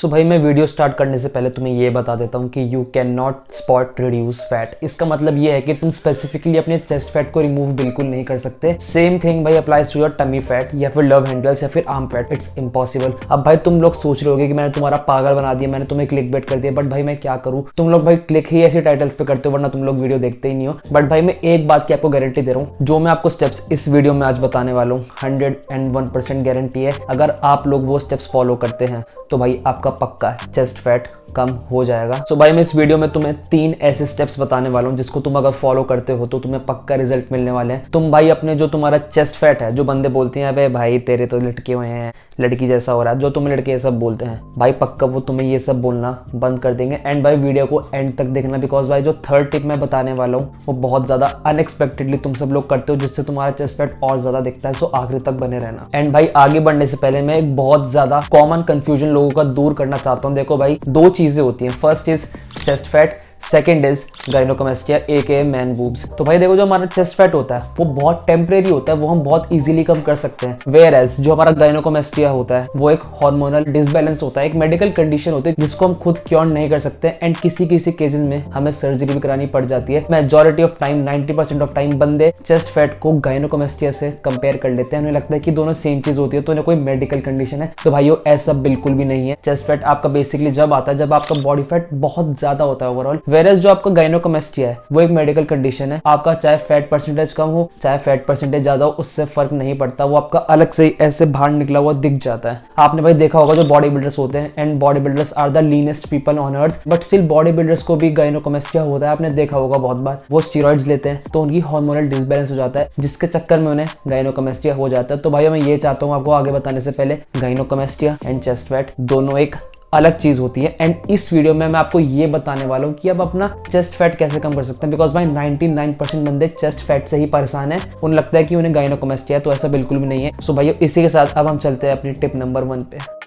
सो भाई मैं video start करने से पहले तुम्हें ये बता देता हूँ कि you can not spot reduce fat. इसका मतलब ये है कि तुम स्पेसिफिकली अपने चेस्ट फैट को रिमूव बिल्कुल नहीं कर सकते। सेम थिंग भाई applies to your tummy fat या फिर लव हैंडल्स या फिर आर्म फैट। It's impossible. अब भाई तुम लोग सोच रहे होगे कि मैंने तुम्हारा पागल बना दिया, मैंने तुम्हें क्लिक बेट कर दिया, बट भाई मैं क्या करूँ। तुम लोग भाई क्लिक ही ऐसे टाइटल्स पे करते हो वरना तुम लोग वीडियो देखते ही नहीं हो। बट भाई मैं एक बात की आपको गारंटी दे रहा हूँ, जो मैं आपको स्टेप्स इस वीडियो में आज बताने वाला हूँ 101% गारंटी है। अगर आप लोग वो स्टेप्स फॉलो करते हैं तो भाई आपका पक्का चेस्ट फैट कम हो जाएगा। सो भाई मैं इस वीडियो में तुम्हें 3 ऐसे स्टेप्स बताने वाला हूँ जिसको तुम अगर फॉलो करते हो तो तुम्हें पक्का रिजल्ट मिलने वाले हैं। तुम भाई अपने जो तुम्हारा चेस्ट फैट है, जो बंदे बोलते हैं अबे भाई तेरे तो लटके हुए हैं, लड़की जैसा हो रहा है, जो तुम लड़के ये सब बोलते हैं, भाई पक्का वो तुम्हें ये सब बोलना बंद कर देंगे। एंड भाई वीडियो को एंड तक देखना, बिकॉज भाई जो थर्ड टिप मैं बताने वाला हूँ वो बहुत ज्यादा अनएक्सपेक्टेडली तुम सब लोग करते हो जिससे तुम्हारा चेस्ट फैट और ज्यादा दिखता है। सो आखिर तक बने रहना। एंड भाई आगे बढ़ने से पहले मैं एक बहुत ज्यादा कॉमन कंफ्यूजन लोगों का दूर करना चाहता हूँ। देखो भाई 2 चीजें होती हैं, first is chest fat, second is gynaecomastia aka man boobs. तो भाई देखो जो हमारा चेस्ट फैट होता है वो बहुत टेम्परेरी होता है, वो हम बहुत इजीली कम कर सकते हैं। वेयर एज जो हमारा गाइनोकोमेस्टिया होता है वो एक हार्मोनल डिसबैलेंस होता है, एक मेडिकल कंडीशन होती है जिसको हम खुद क्योर नहीं कर सकते। एंड किसी किसी केसेस में हमें सर्जरी भी करानी पड़ जाती है। Majority of time 90% of time बंदे चेस्ट फैट को गाइनोकोमेस्टिया से कंपेयर कर लेते हैं, उन्हें लगता है कि दोनों सेम चीज होती है, तो उन्हें कोई मेडिकल कंडीशन है। तो भाइयों ऐसा बिल्कुल भी नहीं है। चेस्ट फैट आपका बेसिकली जब आता है जब आपका बॉडी फैट बहुत ज्यादा होता है ओवरऑल। वेयर जो आपका गाइनोकोमेस्टिया है वो एक मेडिकल कंडीशन है, आपका चाहे फैट परसेंटेज कम हो चाहे फैट परसेंटेज ज्यादा हो उससे फर्क नहीं पड़ता, वो आपका अलग से ऐसे बाहर निकला हुआ दिख जाता है। आपने भाई देखा होगा जो बॉडी बिल्डर्स होते हैं, and body builders are the leanest people on earth, but still body builders को भी गाइनोकोमेस्टिया होता है। आपने देखा होगा बहुत बार वो स्टीरॉइड्स लेते हैं तो उनकी हार्मोनल डिसबैलेंस हो जाता है जिसके चक्कर में उन्हें गाइनोकोमेस्टिया हो जाता है। तो भाई मैं ये चाहता हूँ आपको आगे बताने से पहले, गाइनोकोमेस्टिया एंड चेस्ट फैट दोनों एक अलग चीज होती है। एंड इस वीडियो में मैं आपको ये बताने वाला हूँ कि अब अपना चेस्ट फैट कैसे कम कर सकते हैं, बिकॉज भाई 99% बंदे चेस्ट फैट से ही परेशान है, उन्हें लगता है कि उन्हें गाइनोकोमेस्टिया है, तो ऐसा बिल्कुल भी नहीं है। सो भाइयों इसी के साथ अब हम चलते हैं अपनी टिप नंबर 1 पे।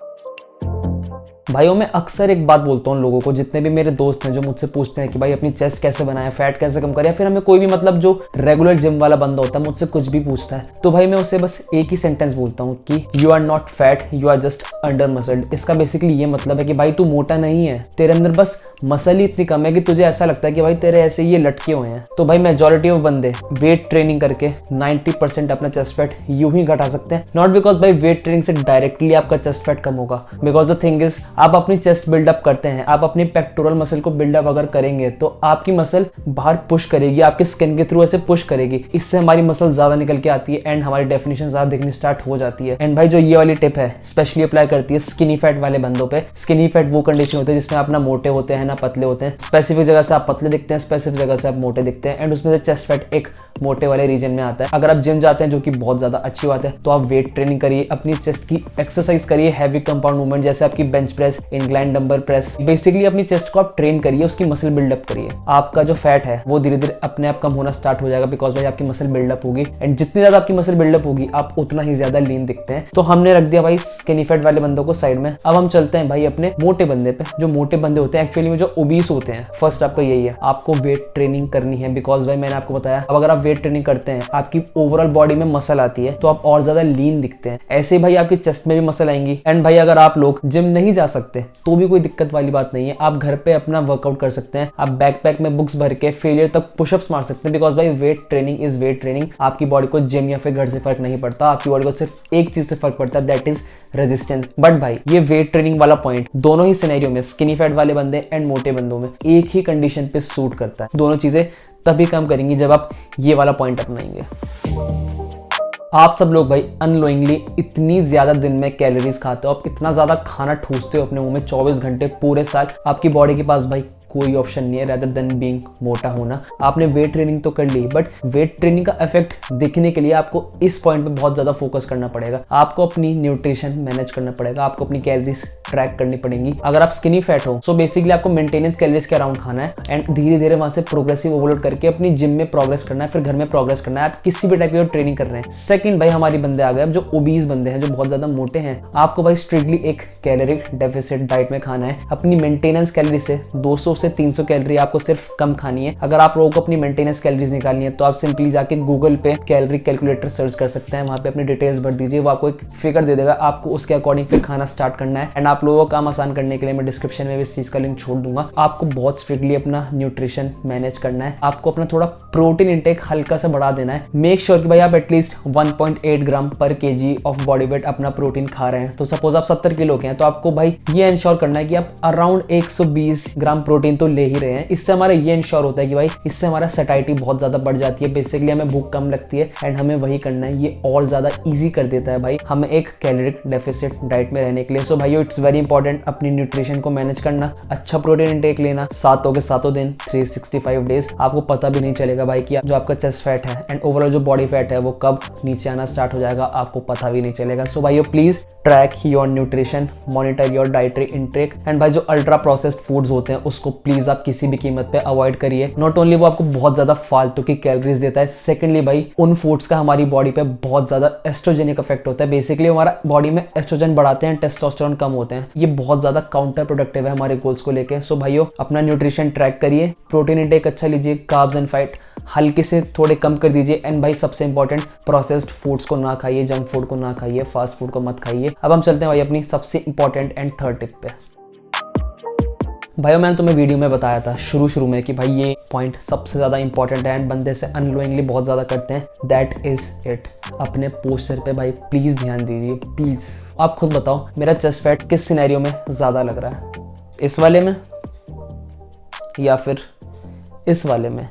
भाइयों मैं अक्सर एक बात बोलता हूँ लोगों को, जितने भी मेरे दोस्त हैं जो मुझसे पूछते हैं कि भाई अपनी चेस्ट कैसे बनाए, फैट कैसे कम करें, या फिर हमें कोई भी मतलब जो रेगुलर जिम वाला बंदा होता है मुझसे कुछ भी पूछता है, तो भाई मैं उसे बस एक ही सेंटेंस बोलता हूँ कि you are not fat, you are just under muscled. इसका बेसिकली ये मतलब है कि भाई तू मोटा नहीं है, तेरे अंदर बस मसल ही इतनी कम है कि तुझे ऐसा लगता है कि भाई तेरे ऐसे ये लटके हुए हैं। तो भाई मेजॉरिटी ऑफ बंदे वेट ट्रेनिंग करके 90% अपना चेस्ट फैट यूं ही घटा सकते हैं। नॉट बिकॉज भाई वेट ट्रेनिंग से डायरेक्टली आपका चेस्ट फैट कम होगा, बिकॉज द थिंग इज आप अपनी चेस्ट बिल्डअप करते हैं, आप अपनी पेक्टोरल मसल को बिल्डअप अगर करेंगे तो आपकी मसल बाहर पुश करेगी, आपके स्किन के थ्रू ऐसे पुश करेगी, इससे हमारी मसल ज्यादा निकल के आती है एंड हमारी डेफिनेशन ज्यादा दिखनी स्टार्ट हो जाती है। एंड भाई जो ये वाली टिप है स्पेशली अप्लाई करती है स्किनी फैट वाले बंदों पे। स्किनी फैट वो कंडीशन होती है जिसमें आप ना मोटे होते हैं ना पतले होते हैं, स्पेसिफिक जगह से आप पतले दिखते हैं, स्पेसिफिक जगह से आप मोटे दिखते हैं, एंड उसमें से चेस्ट फैट एक मोटे वाले रीजन में आता है। अगर आप जिम जाते हैं जो कि बहुत ज्यादा अच्छी बात है, तो आप वेट ट्रेनिंग करिए, अपनी चेस्ट की एक्सरसाइज करिए, हैवी कंपाउंड मूवमेंट जैसे आपकी bench press, incline dumbbell press, basically अपनी चेस्ट को आप ट्रेन करिए, उसकी मसल बिल्डअप करिए। आपका जो फैट है वो धीरे धीरे अपने आप कम होना स्टार्ट हो जाएगा, बिकॉज भाई आपकी मसल बिल्डअप होगी, एंड जितनी ज्यादा आपकी मसल बिल्डअप होगी आप उतना ही ज्यादा लीन दिखते हैं। तो हमने रख दिया भाई स्किनी फैट वाले बंदों को साइड में। अब हम चलते हैं भाई अपने मोटे बंदे पे। जो मोटे बंदे होते हैं एक्चुअली में जो ओबीस होते हैं, फर्स्ट आपका यही है, आपको वेट ट्रेनिंग करनी है, बिकॉज भाई मैंने आपको बताया अब अगर आप वेट ट्रेनिंग करते हैं आपकी ओवरऑल बॉडी में मसल आती है तो आप और ज्यादा लीन दिखते हैं। ऐसे भाई आपकी चेस्ट में भी मसल आएंगी। एंड भाई अगर आप लोग जिम नहीं जा सकते तो भी कोई दिक्कत वाली बात नहीं है, आप घर पे अपना वर्कआउट कर सकते हैं, आप बैकपैक में बुक्स भर के फेलियर तक पुशअप्स मार सकते हैं, बिकॉज भाई weight training is weight training. आपकी बॉडी को जिम या फिर घर से फर्क नहीं पड़ता, आपकी बॉडी को सिर्फ एक चीज से फर्क पड़ता है, दैट इज रेजिस्टेंस। बट भाई ये वेट ट्रेनिंग वाला पॉइंट दोनों ही सिनेरियो में, स्किनी फैट वाले बंदे एंड मोटे बंदों में, एक ही कंडीशन पे सूट करता है। दोनों चीजें तभी काम करेंगी जब आप ये वाला पॉइंट अपनाएंगे। आप सब लोग भाई अनलोइंगली इतनी ज्यादा दिन में कैलोरीज खाते हो, आप इतना ज्यादा खाना ठूसते हो अपने मुंह में 24 घंटे पूरे साल, आपकी बॉडी के पास भाई कोई ऑप्शन नहीं है रेदर देन बीइंग मोटा होना। आपने वेट ट्रेनिंग तो कर ली, बट वेट ट्रेनिंग का इफेक्ट दिखने के लिए आपको इस पॉइंट पे बहुत ज्यादा फोकस करना पड़ेगा। आपको अपनी न्यूट्रिशन मैनेज करना पड़ेगा, आपको अपनी कैलोरीज ट्रैक करनी पड़ेंगी। अगर आप स्किनी फैट हो सो बेसिकली आपको मेंटेनेंस कैलोरीज के अराउंड खाना है, एंड धीरे धीरे वहां से प्रोग्रेसिव ओवरलोड करके अपनी जिम में प्रोग्रेस करना है, फिर घर में प्रोग्रेस करना है। आप किसी भी टाइप की ट्रेनिंग कर रहे हैं। सेकंड भाई हमारी बंदे आ गए अब जो ओबीज बंदे हैं, जो बहुत ज्यादा मोटे हैं, आपको भाई स्ट्रिक्टली एक कैलोरी डेफिसिट डाइट में खाना है। अपनी मेंटेनेंस कैलोरी से 200 से से 300 कैलोरी आपको सिर्फ कम खानी है। अगर आप लोगों को अपनी मेंटेनेंस कैलोरीज निकालनी है तो आप सिंपली जाके गूगल पे कैलोरी कैलकुलेटर सर्च कर सकते हैं, वहाँ पे अपनी डिटेल्स भर दीजिए, वो आपको एक फिगर दे देगा, आपको उसके अकॉर्डिंग फिर खाना स्टार्ट करना है। एंड आप लोगों का काम आसान करने के लिए मैं डिस्क्रिप्शन में भी इस चीज का लिंक छोड़ दूंगा। आपको बहुत स्ट्रिक्टली अपना न्यूट्रिशन मैनेज करना है, आपको अपना थोड़ा प्रोटीन इंटेक हल्का सा बढ़ा देना है। मेक श्योर कि भाई आप एटलीस्ट 1.8 ग्राम पर केजी ऑफ बॉडी वेट अपना प्रोटीन खा रहे हैं। तो सपोज आप 70 किलो के हैं तो आपको भाई ये इंश्योर करना है कि आप अराउंड 120 ग्राम प्रोटीन तो ले ही रहे हैं। इससे हमारा ये इंश्योर होता है कि भाई इससे हमारा सैटिस्फैक्शन बहुत ज्यादा बढ़ जाती है, बेसिकली हमें भूख कम लगती है एंड हमें वही करना है। ये और ज्यादा ईजी कर देता है भाई हमें एक कैलोरिक डेफिसिट डाइट में रहने के लिए। सो भाइयों इट्स वेरी इंपॉर्टेंट अपनी न्यूट्रिशन को मैनेज करना, अच्छा प्रोटीन इंटेक लेना, सातों के सातों दिन 365 डेज। आपको पता भी नहीं चलेगा भाई कि जो आपका चेस्ट फैट है एंड ओवरऑल जो बॉडी फैट है वो कब नीचे आना स्टार्ट हो जाएगा, आपको पता भी नहीं चलेगा। सो भाइयों please track your nutrition, monitor your dietary intake and भाई जो अल्ट्रा प्रोसेस्ड फूड्स होते हैं उसको प्लीज आप किसी भी कीमत पे अवॉइड करिए। नॉट ओनली वो आपको बहुत ज्यादा फालतू की कैलोरीज देता है, सेकेंडली भाई उन फूड्स का हमारी बॉडी पे बहुत ज्यादा एस्ट्रोजेनिक इफेक्ट होता है। बेसिकली हमारा बॉडी में एस्ट्रोजन बढ़ाते हैं, टेस्टोस्टेरोन कम होते हैं। ये बहुत ज्यादा काउंटर प्रोडक्टिव है हमारे गोल्स को लेकर। सो भाइयों अपना न्यूट्रिशन ट्रैक करिए, प्रोटीन इंटेक अच्छा लीजिए, कार्ब्स एंड फैट हल्के से थोड़े कम कर दीजिए एंड भाई सबसे इंपॉर्टेंट प्रोसेस्ड फूड्स को ना खाइए, जंक फूड को ना खाइए, फास्ट फूड को मत खाइए। अब हम चलते हैं भाई अपनी सबसे इंपॉर्टेंट एंड थर्ड टिप पे। भाइयों मैंने तुम्हें वीडियो में बताया था शुरू में कि भाई ये पॉइंट सबसे ज्यादा इंपॉर्टेंट है एंड बंदे से अननोइंगली बहुत ज्यादा करते हैं, दैट इज इट। अपने पोस्चर पे भाई प्लीज ध्यान दीजिए, प्लीज। आप खुद बताओ मेरा चेस्ट फैट किस सिनेरियो में ज्यादा लग रहा है, इस वाले में या फिर इस वाले में?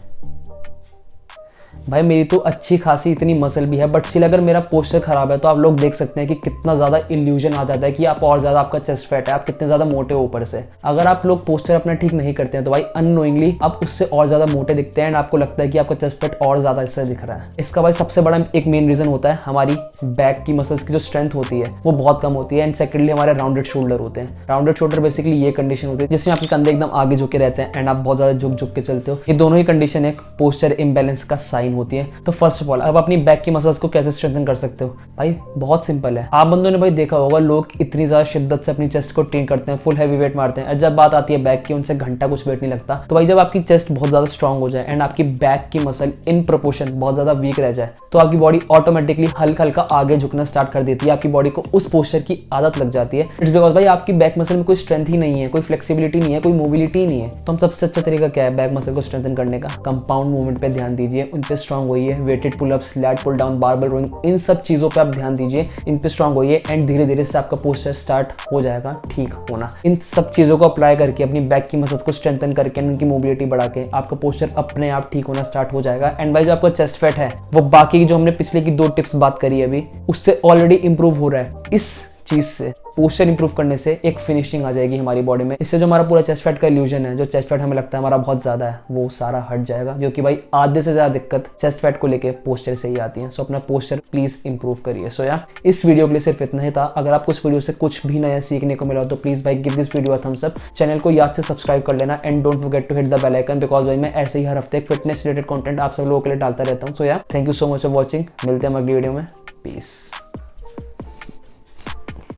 भाई मेरी तो अच्छी खासी इतनी मसल भी है बट स्टिल अगर मेरा पोस्चर खराब है तो आप लोग देख सकते हैं कि कितना ज्यादा इल्यूजन आ जाता है कि आप और ज्यादा आपका चेस्ट फैट है, आप कितने ज्यादा मोटे हो ऊपर से। अगर आप लोग पोस्चर अपना ठीक नहीं करते हैं तो भाई अननोइंगली आप उससे और ज्यादा मोटे दिखते हैं एंड आपको लगता है कि आपका चेस्ट फैट और ज्यादा इससे दिख रहा है। इसका भाई सबसे बड़ा एक मेन रीजन होता है हमारी बैक की मसल्स की जो स्ट्रेंथ होती है वो बहुत कम होती है एंड सेकेंडली हमारे राउंडेड शोल्डर होते हैं। राउंडेड शोल्डर बेसिकली ये कंडीशन होती है जिसमें आपके कंधे एकदम आगे झुके रहते हैं एंड आप बहुत ज्यादा झुक के चलते हो। ये दोनों ही कंडीशन एक पोस्चर इम्बैलेंस का साइन होती है। तो फर्स्ट ऑफ ऑल अब अपनी बैक की मसल्स को कैसे स्ट्रेंथन कर सकते हो? भाई बहुत सिंपल है। आप बंदों ने भाई देखा होगा लोग इतनी ज्यादा शिद्दत से अपनी चेस्ट को ट्रेन करते हैं, फुल हैवी वेट मारते हैं, और जब बात आती है बैक की उनसे घंटा कुछ वेट नहीं लगता। तो भाई जब आपकी चेस्ट बहुत ज्यादा स्ट्रांग हो जाए एंड आपकी बैक की मसल इन प्रोपोर्शन बहुत ज्यादा वीक रह जाए तो आपकी बॉडी ऑटोमेटिकली हल्का हल्का आगे झुकना स्टार्ट कर देती है, आपकी बॉडी को उस पोस्चर की आदत लग जाती है। इट्स बिकॉज भाई आपकी बैक मसल में कोई स्ट्रेंथ ही नहीं है, कोई फ्लेक्सिबिलिटी नहीं है, कोई मोबिलिटी नहीं है। तो हम सबसे अच्छा तरीका क्या है बैक मसल को स्ट्रेंथन करने का? कंपाउंड मूवमेंट पे ध्यान दीजिए, उन पे स्ट्रांग होइए, weighted pull ups, lat pull down, barbell rowing, इन सब चीजों पे आप ध्यान दीजिए, इन पे स्ट्रांग होइए एंड धीरे धीरे से आपका पोस्चर स्टार्ट हो जाएगा ठीक होना। इन सब चीजों को अप्लाई करके अपनी बैक की मसल्स को स्ट्रेंथन करके उनकी मोबिलिटी बढ़ा के आपका पोस्चर अपने आप ठीक होना स्टार्ट हो जाएगा। एंड भाई जो आपका चेस्ट फैट है वो बाकी जो हमने पिछले की 2 टिप्स बात करी है अभी उससे ऑलरेडी इंप्रूव हो रहा है। इस चीज से पोस्चर इंप्रूव करने से एक फिनिशिंग आ जाएगी हमारी बॉडी में। इससे जो हमारा पूरा चेस्ट फैट का इल्यूजन है, जो चेस्ट फैट हमें लगता है हमारा बहुत ज्यादा है, वो सारा हट जाएगा। जो कि भाई आधे से ज्यादा दिक्कत चेस्ट फैट को लेके पोस्चर से ही आती है। सो अपना पोस्चर प्लीज इंप्रूव करिए। सो यार इस वीडियो के लिए सिर्फ इतना ही था। अगर आपको इस वीडियो से कुछ भी नया सीखने को मिला तो प्लीज भाई give this video a thumbs up. Channel को याद से सब्सक्राइब कर लेना and don't forget to hit the bell icon because भाई मैं ऐसे ही हर हफ्ते एक फिटनेस रिलेटेड कंटेंट आप सब लोगों के लिए डालता रहता हूँ। सो यार thank you so much for watching. मिलते हैं हम अगली वीडियो में। पीस।